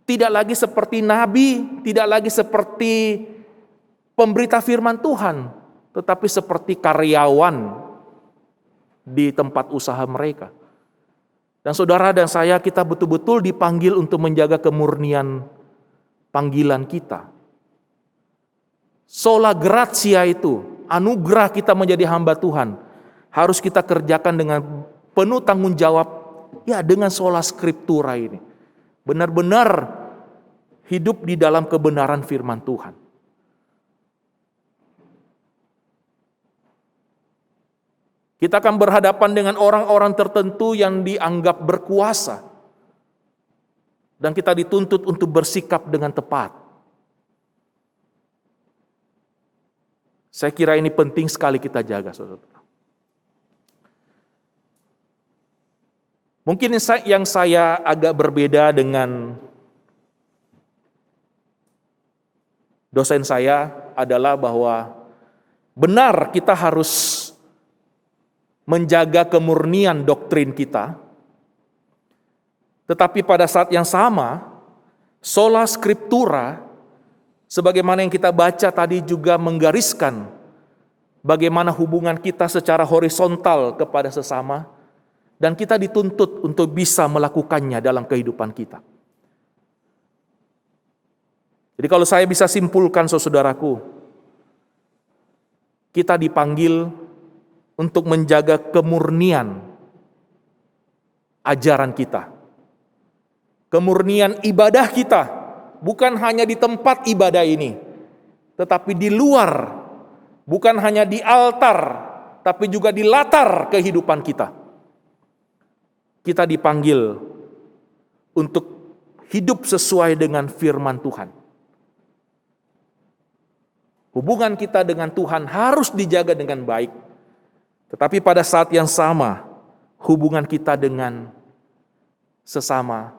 tidak lagi seperti nabi, tidak lagi seperti pemberita firman Tuhan, tetapi seperti karyawan di tempat usaha mereka. Dan saudara dan saya, kita betul-betul dipanggil untuk menjaga kemurnian panggilan kita. Sola gratia itu, anugerah kita menjadi hamba Tuhan, harus kita kerjakan dengan penuh tanggung jawab, ya dengan sola scriptura ini. Benar-benar hidup di dalam kebenaran firman Tuhan. Kita akan berhadapan dengan orang-orang tertentu yang dianggap berkuasa. Dan kita dituntut untuk bersikap dengan tepat. Saya kira ini penting sekali kita jaga, saudara. Mungkin yang saya agak berbeda dengan dosen saya adalah bahwa benar kita harus menjaga kemurnian doktrin kita, tetapi pada saat yang sama, sola scriptura, sebagaimana yang kita baca tadi juga menggariskan bagaimana hubungan kita secara horizontal kepada sesama, dan kita dituntut untuk bisa melakukannya dalam kehidupan kita. Jadi kalau saya bisa simpulkan, saudaraku, kita dipanggil untuk menjaga kemurnian ajaran kita. Kemurnian ibadah kita, bukan hanya di tempat ibadah ini, tetapi di luar, bukan hanya di altar, tapi juga di latar kehidupan kita. Kita dipanggil untuk hidup sesuai dengan firman Tuhan. Hubungan kita dengan Tuhan harus dijaga dengan baik. Tetapi pada saat yang sama, hubungan kita dengan sesama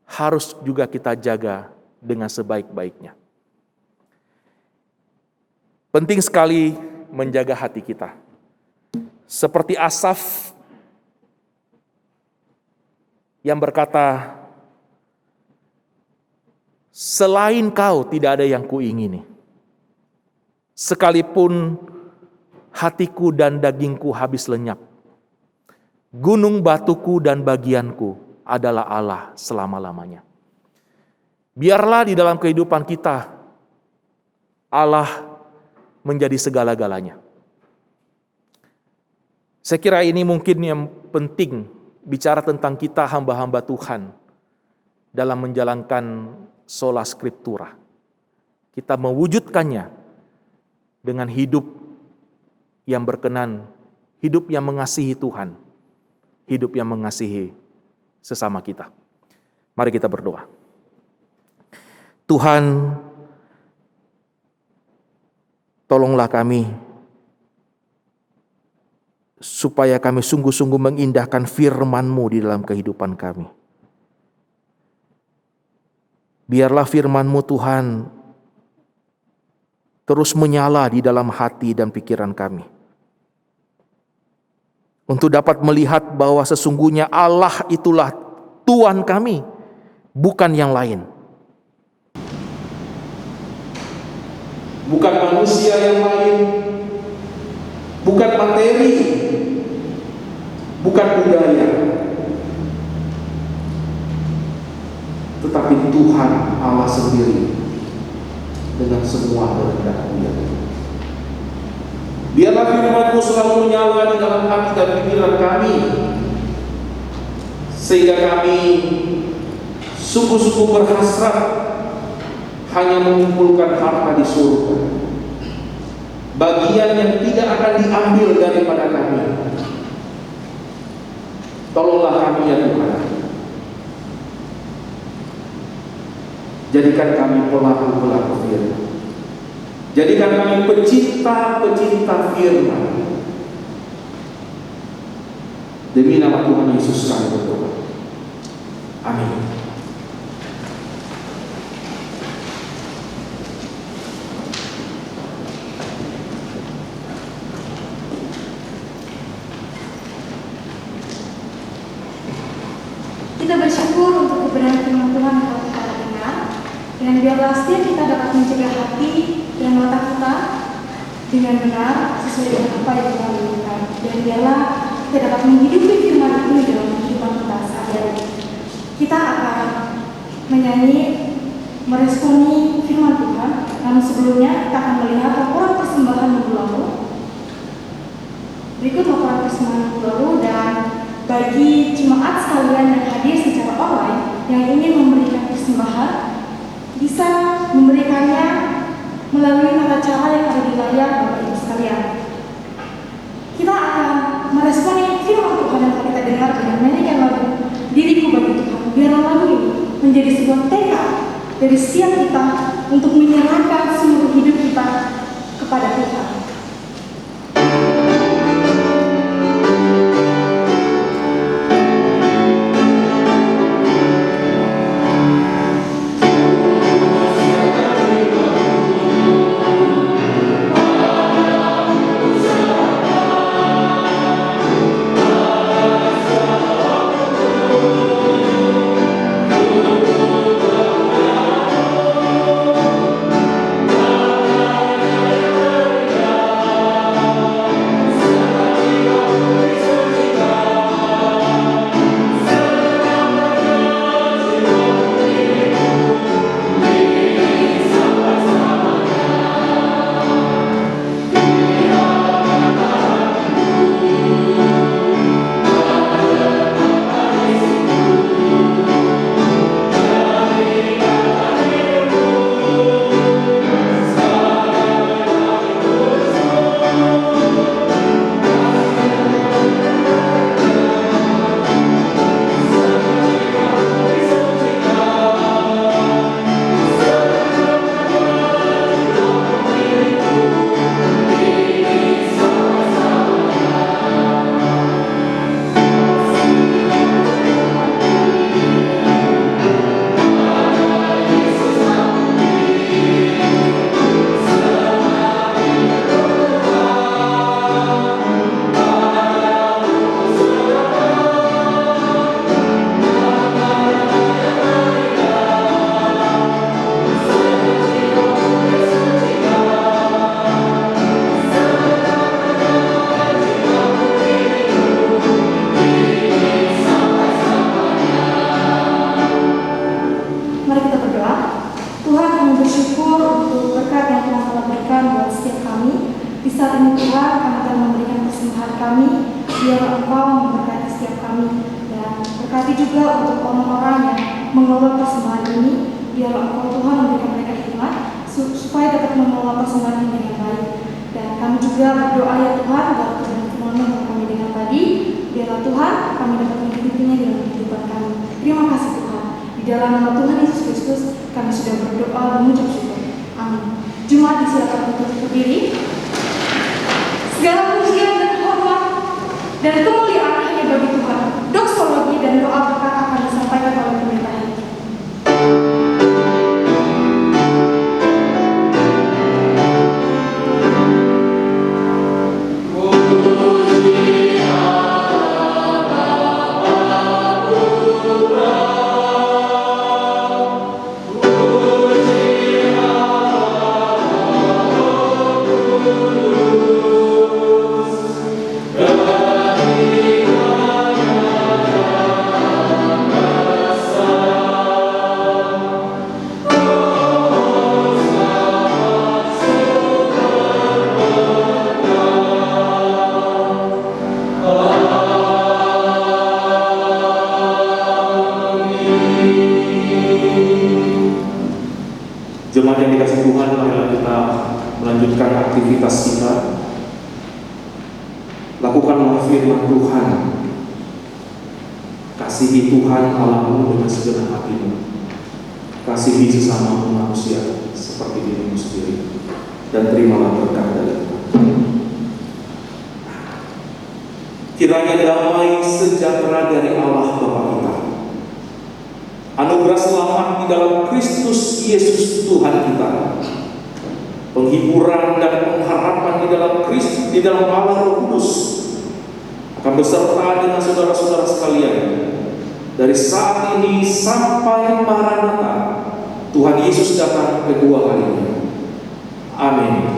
harus juga kita jaga dengan sebaik-baiknya. Penting sekali menjaga hati kita. Seperti Asaf, yang berkata, selain kau tidak ada yang kuingini. Sekalipun hatiku dan dagingku habis lenyap, gunung batuku dan bagianku adalah Allah selama-lamanya. Biarlah di dalam kehidupan kita, Allah menjadi segala-galanya. Saya kira ini mungkin yang penting bicara tentang kita hamba-hamba Tuhan dalam menjalankan sola scriptura. Kita mewujudkannya dengan hidup yang berkenan, hidup yang mengasihi Tuhan, hidup yang mengasihi sesama kita. Mari kita berdoa. Tuhan, tolonglah kami supaya kami sungguh-sungguh mengindahkan firman-Mu di dalam kehidupan kami. Biarlah firman-Mu Tuhan terus menyala di dalam hati dan pikiran kami. Untuk dapat melihat bahwa sesungguhnya Allah itulah Tuhan kami, bukan yang lain. Bukan manusia yang lain, bukan materi, bukan budaya, tetapi Tuhan Allah sendiri dengan semua kehendak-Nya. Biarlah firman-Mu selalu menyala di dalam hati dan pikiran kami, sehingga kami sungguh-sungguh berhasrat hanya mengumpulkan harta di surga, bagian yang tidak akan diambil daripada kami. Tolonglah kami ya Tuhan, jadikan kami pelaku-pelaku firman, jadikan kami pecinta-pecinta firman. Demi nama Tuhan Yesus kami berdoa. Amin. Kita bersyukur untuk kebenaran firman Tuhan yang telah kita dengar, dan biarlah setiap kita dapat mencegah hati dan mata kita dengan benar sesuai dengan apa yang Tuhan inginkan, dan biarlah kita dapat menghidupi firman itu di dalam kehidupan kita sehari-hari. Kita akan menyanyi meresponi firman Tuhan, namun sebelumnya kita akan melihat laporan persembahan minggu lalu. Berikut laporan persembahan minggu lalu, dan bagi jemaat sekalian yang hadir secara online yang ingin memberikan persembahan, bisa memberikannya melalui tata cara yang ada di layar Bapak Ibu sekalian. Kita akan meresponi firman Tuhan yang telah kita dengar dengan menyanyikan lagu Diriku Bagi Tuhan. Biarlah lagu ini menjadi sebuah tekad dari setiap kita untuk menyerahkan seluruh hidup kita kepada Tuhan. Di saat ini Tuhan, kami akan memberikan persembahan kami, biar Engkau memberkati setiap kami, dan berkati juga untuk orang-orang yang mengelola persembahan ini, biar Engkau Tuhan memberikan mereka hikmat, supaya dapat mengelola persembahan ini dengan baik. Dan kami juga berdoa ya Tuhan, agar firman-Mu yang kami dengar tadi, biarlah Tuhan kami dapat menghidupinya dalam kehidupan kami. Terima kasih Tuhan. Di dalam nama Tuhan Yesus Kristus, kami sudah berdoa dan mengucap syukur. Amin. Jemaat disilakan untuk berdiri. Segala pujian dan hormat dan kemuliaan hanya bagi Tuhan. Doksologi dan doa berkat akan disampaikan oleh pendeta Heri. Jemaat yang dikasih Tuhan, marilah kita melanjutkan aktivitas kita. Lakukanlah firman Tuhan. Kasihi Tuhan Allahmu dengan segenap hatimu. Kasihi sesamamu manusia seperti dirimu sendiri. Dan terimalah berkat dari Tuhan. Kiranya damai sejahtera dari Allah Bapa kita, anugerah selamat di dalam Kristus Yesus Tuhan kita, penghiburan dan pengharapan di dalam Allah Roh Kudus akan beserta dengan saudara-saudara sekalian dari saat ini sampai Maranatha Tuhan Yesus datang kedua kalinya. Amin.